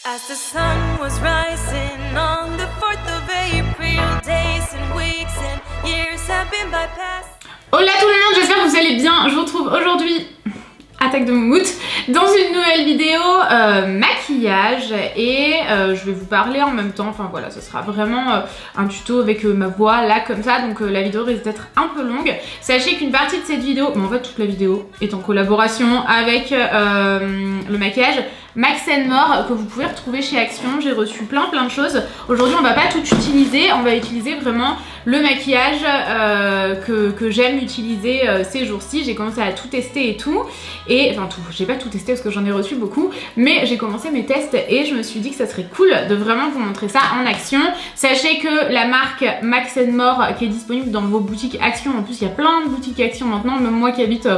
As the sun was rising on the 4th of April, days and weeks and years have been bypassed. Hola tout le monde, j'espère que vous allez bien. Je vous retrouve aujourd'hui, attaque de moumoute, dans une nouvelle vidéo maquillage et je vais vous parler en même temps. Enfin voilà, ce sera vraiment un tuto avec ma voix là comme ça, donc la vidéo risque d'être un peu longue. Sachez qu'une partie de cette vidéo, mais en fait toute la vidéo est en collaboration avec le maquillage Max & More que vous pouvez retrouver chez Action. J'ai reçu plein de choses. Aujourd'hui on va pas tout utiliser, on va utiliser vraiment le maquillage que j'aime utiliser ces jours-ci. J'ai commencé à tout tester et tout. Et enfin tout, j'ai pas tout testé parce que j'en ai reçu beaucoup, mais j'ai commencé mes tests et je me suis dit que ça serait cool de vraiment vous montrer ça en action. Sachez que la marque Max & More qui est disponible dans vos boutiques Action, en plus il y a plein de boutiques Action maintenant, même moi qui habite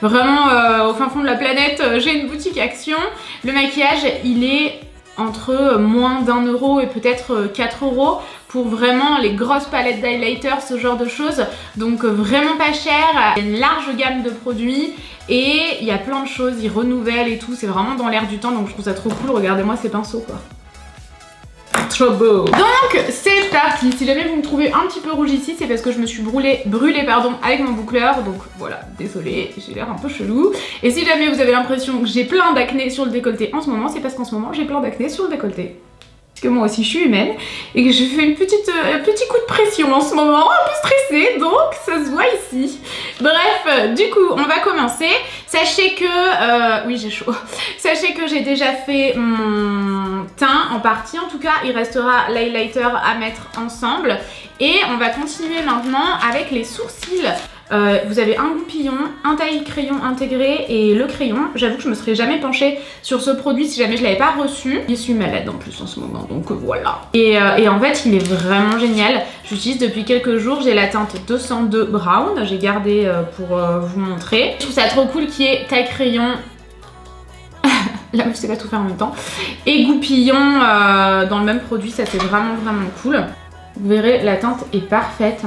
vraiment au fin fond de la planète, j'ai une boutique Action. Le maquillage il est entre moins d'1 euro et peut-être 4 euros pour vraiment les grosses palettes d'highlighter, ce genre de choses, donc vraiment pas cher. Il y a une large gamme de produits et il y a plein de choses, ils renouvellent et tout, c'est vraiment dans l'air du temps, donc je trouve ça trop cool. Regardez-moi ces pinceaux quoi, trop beau. Donc c'est parti. Si jamais vous me trouvez un petit peu rouge ici, c'est parce que je me suis brûlée avec mon boucleur, donc voilà, désolée, j'ai l'air un peu chelou. Et si jamais vous avez l'impression que j'ai plein d'acné sur le décolleté en ce moment, c'est parce qu'en ce moment j'ai plein d'acné sur le décolleté. Parce que moi aussi je suis humaine et que je fais un petit coup de pression en ce moment, un peu stressée, donc ça se voit ici. Bref, du coup on va commencer. Sachez que, oui j'ai chaud, sachez que j'ai déjà fait mon teint en partie, en tout cas il restera l'highlighter à mettre ensemble. Et on va continuer maintenant avec les sourcils. Vous avez un goupillon, un taille-crayon intégré et le crayon. J'avoue que je me serais jamais penchée sur ce produit si jamais je l'avais pas reçu. Je suis malade en plus en ce moment, donc voilà. Et en fait il est vraiment génial. J'utilise depuis quelques jours, j'ai la teinte 202 Brown, j'ai gardé pour vous montrer. Je trouve ça trop cool qu'il y ait taille-crayon. Là je sais pas tout faire en même temps. Et goupillon dans le même produit, ça c'est vraiment cool. Vous verrez, la teinte est parfaite.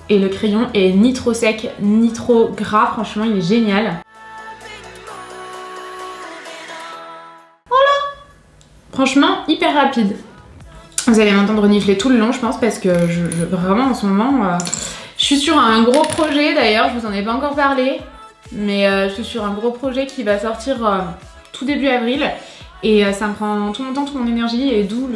Et le crayon est ni trop sec, ni trop gras. Franchement, il est génial. Voilà. Franchement, hyper rapide. Vous allez m'entendre renifler tout le long, je pense, parce que vraiment, en ce moment, je suis sur un gros projet. D'ailleurs, je vous en ai pas encore parlé. Mais je suis sur un gros projet qui va sortir tout début avril. Et ça me prend tout mon temps, toute mon énergie, et d'où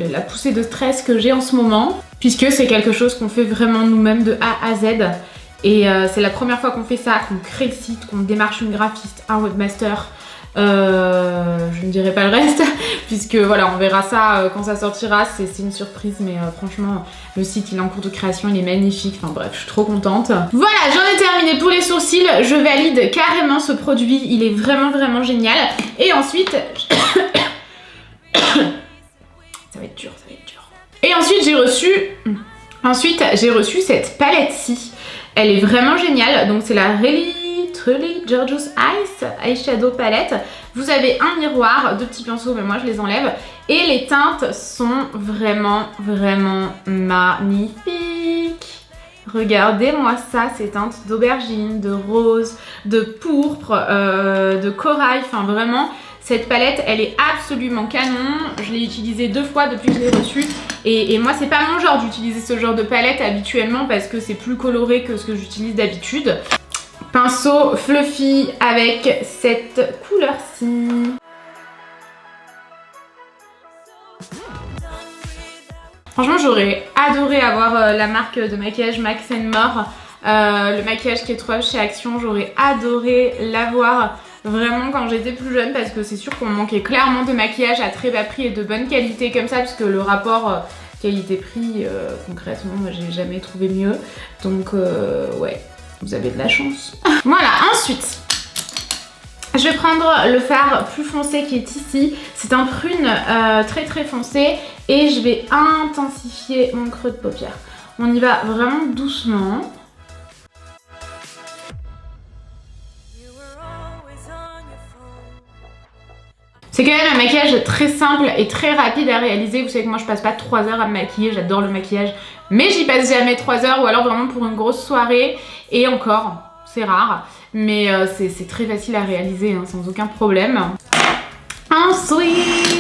la poussée de stress que j'ai en ce moment, puisque c'est quelque chose qu'on fait vraiment nous-mêmes de A à Z. Et c'est la première fois qu'on fait ça, qu'on crée le site, qu'on démarche une graphiste, un webmaster. Je ne dirai pas le reste, puisque voilà, on verra ça quand ça sortira, c'est une surprise, mais franchement, le site il est en cours de création, il est magnifique, enfin bref, je suis trop contente. Voilà, j'en ai terminé pour les sourcils, je valide carrément ce produit, il est vraiment génial. Et ensuite, ça va être dur, Et ensuite j'ai reçu cette palette-ci, elle est vraiment géniale, donc c'est la Truly Gorgeous Eyes Eyeshadow Palette. Vous avez un miroir, 2 petits pinceaux, mais moi je les enlève. Et les teintes sont vraiment magnifiques. Regardez-moi ça, ces teintes d'aubergine, de rose, de pourpre, de corail, enfin vraiment. Cette palette, elle est absolument canon. Je l'ai utilisée 2 fois depuis que je l'ai reçue. Et moi, c'est pas mon genre d'utiliser ce genre de palette habituellement parce que c'est plus coloré que ce que j'utilise d'habitude. Pinceau fluffy avec cette couleur-ci. Franchement, j'aurais adoré avoir la marque de maquillage Max & More. Le maquillage qui est trouvé chez Action, j'aurais adoré l'avoir vraiment quand j'étais plus jeune parce que c'est sûr qu'on manquait clairement de maquillage à très bas prix et de bonne qualité comme ça, parce que le rapport qualité-prix, concrètement, moi j'ai jamais trouvé mieux. Donc ouais. Vous avez de la chance. Voilà, ensuite, je vais prendre le fard plus foncé qui est ici. C'est un prune très foncé et je vais intensifier mon creux de paupière. On y va vraiment doucement. C'est quand même un maquillage très simple et très rapide à réaliser. Vous savez que moi je passe pas 3 heures à me maquiller, j'adore le maquillage, mais j'y passe jamais 3 heures, ou alors vraiment pour une grosse soirée, et encore, c'est rare, mais c'est très facile à réaliser hein, sans aucun problème. Ensuite,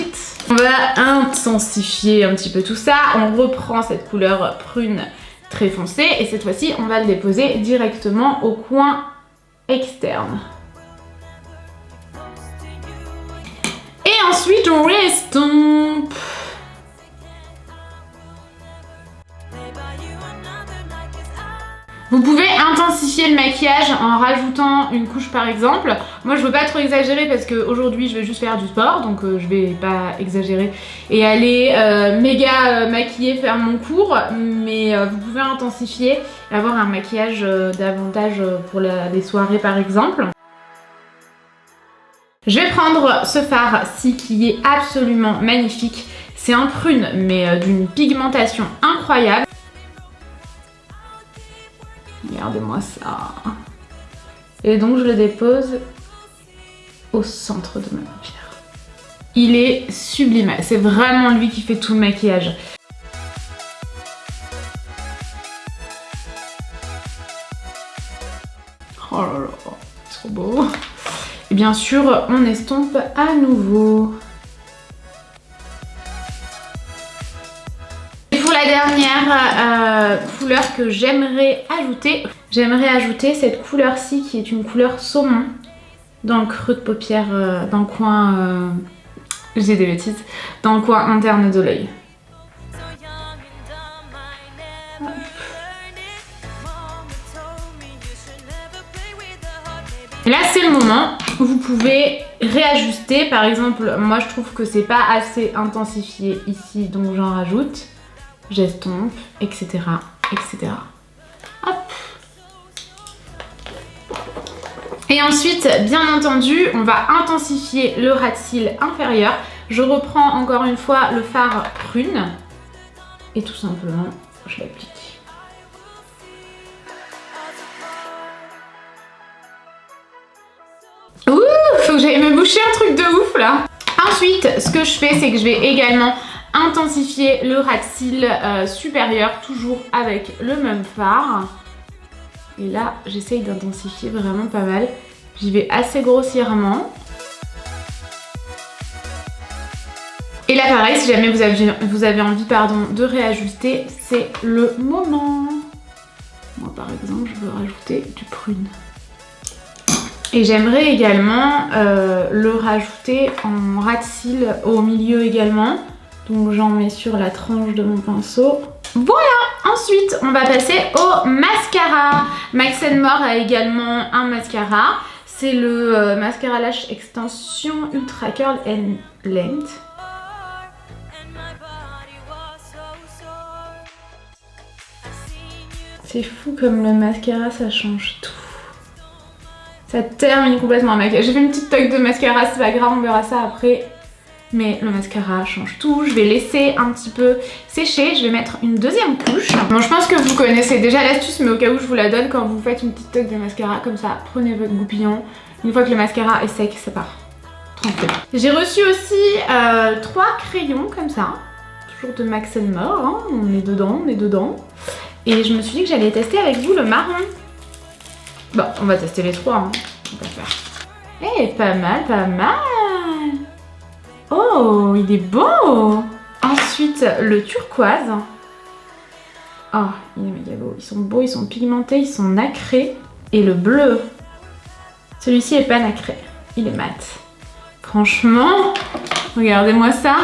On va intensifier un petit peu tout ça. On reprend cette couleur prune très foncée et cette fois-ci, on va le déposer directement au coin externe. Et ensuite, on restompe. Vous pouvez intensifier le maquillage en rajoutant une couche par exemple. Moi je veux pas trop exagérer parce qu'aujourd'hui je vais juste faire du sport, donc je vais pas exagérer et aller méga maquillée faire mon cours, mais vous pouvez intensifier et avoir un maquillage davantage pour les soirées par exemple. Je vais prendre ce fard-ci qui est absolument magnifique. C'est un prune mais d'une pigmentation incroyable. Regardez-moi ça. Et donc je le dépose au centre de ma paupière. Il est sublime. C'est vraiment lui qui fait tout le maquillage. Oh là là, trop beau. Et bien sûr, on estompe à nouveau. La dernière couleur que j'aimerais ajouter cette couleur-ci qui est une couleur saumon dans le creux de paupière, dans le coin, j'ai des bêtises, dans le coin interne de l'œil. Là c'est le moment où vous pouvez réajuster, par exemple moi je trouve que c'est pas assez intensifié ici donc j'en rajoute. J'estompe, etc. etc. Hop. Et ensuite, bien entendu, on va intensifier le ras de cils inférieur. Je reprends encore une fois le fard prune. Et tout simplement, je l'applique. Ouh, faut que j'aille me boucher un truc de ouf là. Ensuite, ce que je fais, c'est que je vais également intensifier le ras de cils supérieur, toujours avec le même fard. Et là, j'essaye d'intensifier vraiment pas mal. J'y vais assez grossièrement. Et là, pareil, si jamais vous avez envie de réajuster, c'est le moment. Moi, par exemple, je veux rajouter du prune. Et j'aimerais également le rajouter en ras de cils au milieu également. Donc j'en mets sur la tranche de mon pinceau. Voilà! Ensuite, on va passer au mascara. Max & More a également un mascara. C'est le mascara lash extension Ultra Curl and Length. C'est fou comme le mascara, ça change tout. Ça termine complètement un maquillage. J'ai fait une petite toque de mascara, c'est pas grave, on verra ça après. Mais le mascara change tout. Je vais laisser un petit peu sécher. Je vais mettre une deuxième couche. Bon, je pense que vous connaissez déjà l'astuce, mais au cas où je vous la donne, quand vous faites une petite toque de mascara comme ça, prenez votre goupillon. Une fois que le mascara est sec, ça part. Tranquille. J'ai reçu aussi 3 crayons comme ça. Toujours de Max & More. Hein. On est dedans. Et je me suis dit que j'allais tester avec vous le marron. Bon, on va tester les 3. Hein. On va faire. Eh, pas mal, pas mal. Oh, il est beau! Ensuite, le turquoise. Oh, il est méga beau. Ils sont beaux, ils sont pigmentés, ils sont nacrés. Et le bleu. Celui-ci est pas nacré. Il est mat. Franchement, regardez-moi ça.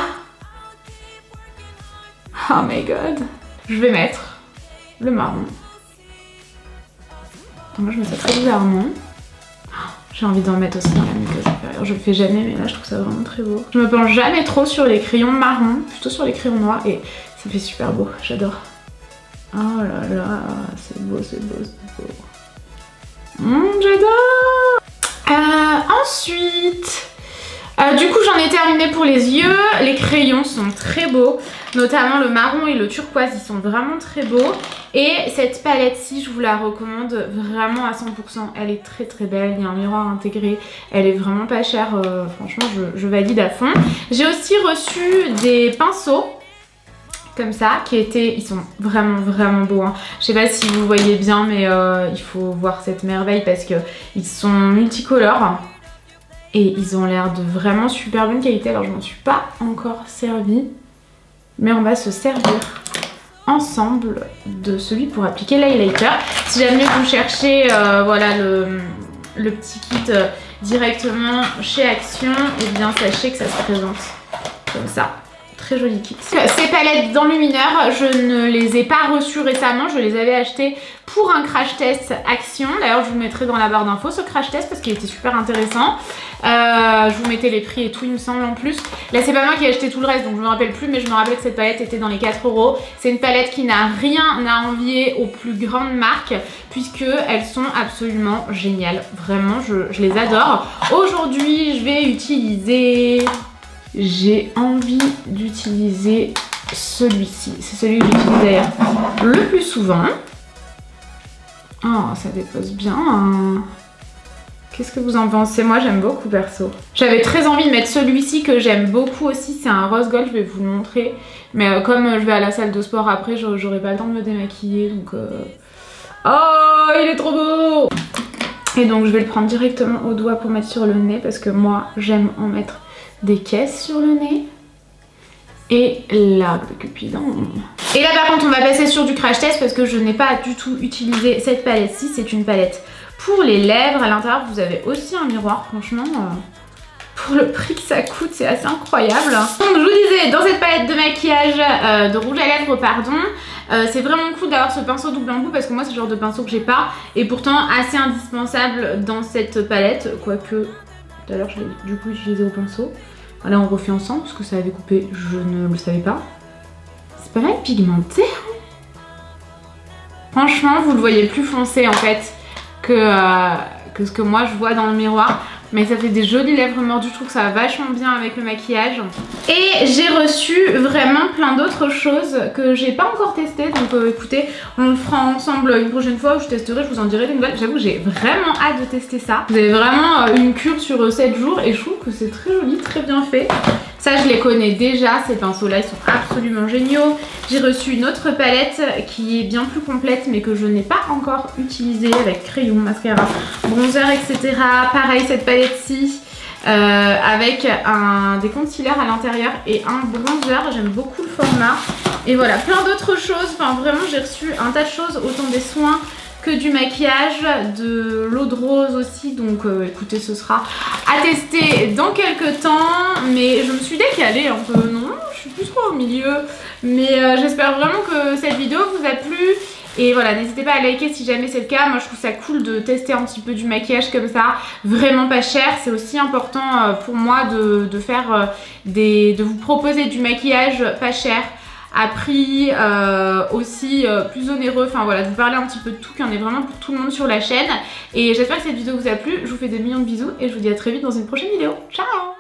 Oh my god. Je vais mettre le marron. Moi, je mets ça très bizarrement. J'ai envie d'en mettre aussi dans la muqueuse inférieure. Je le fais jamais, mais là je trouve ça vraiment très beau. Je me penche jamais trop sur les crayons marrons, plutôt sur les crayons noirs et ça fait super beau. J'adore. Oh là là, c'est beau, c'est beau, c'est beau. J'adore. Ensuite, du coup j'en ai terminé pour les yeux. Les crayons sont très beaux, notamment le marron et le turquoise, ils sont vraiment très beaux. Et cette palette-ci, je vous la recommande vraiment à 100%. Elle est très très belle, il y a un miroir intégré. Elle est vraiment pas chère, franchement je valide à fond. J'ai aussi reçu des pinceaux comme ça, ils sont vraiment vraiment beaux. Hein. Je sais pas si vous voyez bien, mais il faut voir cette merveille parce qu'ils sont multicolores. Et ils ont l'air de vraiment super bonne qualité. Alors je m'en suis pas encore servi, mais on va se servir ensemble de celui pour appliquer l'highlighter. Si jamais vous cherchez voilà, le petit kit directement chez Action, et bien sachez que ça se présente comme ça. Très joli kit. Ces palettes d'enlumineurs, je ne les ai pas reçues récemment, je les avais achetées pour un crash test Action. D'ailleurs, je vous mettrai dans la barre d'infos ce crash test parce qu'il était super intéressant. Je vous mettais les prix et tout, il me semble en plus. Là, c'est pas moi qui ai acheté tout le reste, donc je me rappelle plus, mais je me rappelle que cette palette était dans les 4 €. C'est une palette qui n'a rien à envier aux plus grandes marques puisqu'elles sont absolument géniales. Vraiment, je les adore. Aujourd'hui, je vais utiliser... J'ai envie d'utiliser celui-ci. C'est celui que j'utilise d'ailleurs le plus souvent. Oh, ça dépose bien. Qu'est-ce que vous en pensez? Moi, j'aime beaucoup perso. J'avais très envie de mettre celui-ci que j'aime beaucoup aussi. C'est un rose gold, je vais vous le montrer. Mais comme je vais à la salle de sport après, j'aurai pas le temps de me démaquiller. Donc, oh, il est trop beau! Et donc, je vais le prendre directement au doigt pour mettre sur le nez parce que moi, j'aime en mettre des caisses sur le nez et l'arc de Cupidon. Et là par contre on va passer sur du crash test parce que je n'ai pas du tout utilisé cette palette-ci. C'est une palette pour les lèvres. À l'intérieur vous avez aussi un miroir. Franchement pour le prix que ça coûte c'est assez incroyable. Donc je vous disais, dans cette palette de maquillage, de rouge à lèvres pardon, c'est vraiment cool d'avoir ce pinceau double embout parce que moi c'est le genre de pinceau que j'ai pas et pourtant assez indispensable dans cette palette, quoique tout à l'heure je l'ai du coup utilisé au pinceau. Là on refait ensemble parce que ça avait coupé, je ne le savais pas. C'est pas mal pigmenté. Franchement vous le voyez plus foncé en fait que ce que moi je vois dans le miroir. Mais ça fait des jolies lèvres mordues, je trouve que ça va vachement bien avec le maquillage. Et j'ai reçu vraiment plein d'autres choses que j'ai pas encore testées. Donc écoutez, on le fera ensemble une prochaine fois où je testerai, je vous en dirai des nouvelles. J'avoue que j'ai vraiment hâte de tester ça. Vous avez vraiment une cure sur 7 jours et je trouve que c'est très joli, très bien fait. Ça je les connais déjà, ces pinceaux là ils sont absolument géniaux. J'ai reçu une autre palette qui est bien plus complète mais que je n'ai pas encore utilisée avec crayon, mascara, bronzer etc. Pareil cette palette-ci avec des concealers à l'intérieur et un bronzer, j'aime beaucoup le format. Et voilà, plein d'autres choses, enfin vraiment j'ai reçu un tas de choses, autant des soins que du maquillage, de l'eau de rose aussi, donc écoutez ce sera à tester dans quelques temps, mais je me suis décalée un peu, non, je suis plus trop au milieu, mais j'espère vraiment que cette vidéo vous a plu. Et voilà, n'hésitez pas à liker si jamais c'est le cas. Moi je trouve ça cool de tester un petit peu du maquillage comme ça, vraiment pas cher. C'est aussi important pour moi de faire de vous proposer du maquillage pas cher à prix aussi plus onéreux, enfin voilà, de vous parler un petit peu de tout, qu'il y en ait vraiment pour tout le monde sur la chaîne. Et j'espère que cette vidéo vous a plu, je vous fais des millions de bisous et je vous dis à très vite dans une prochaine vidéo. Ciao!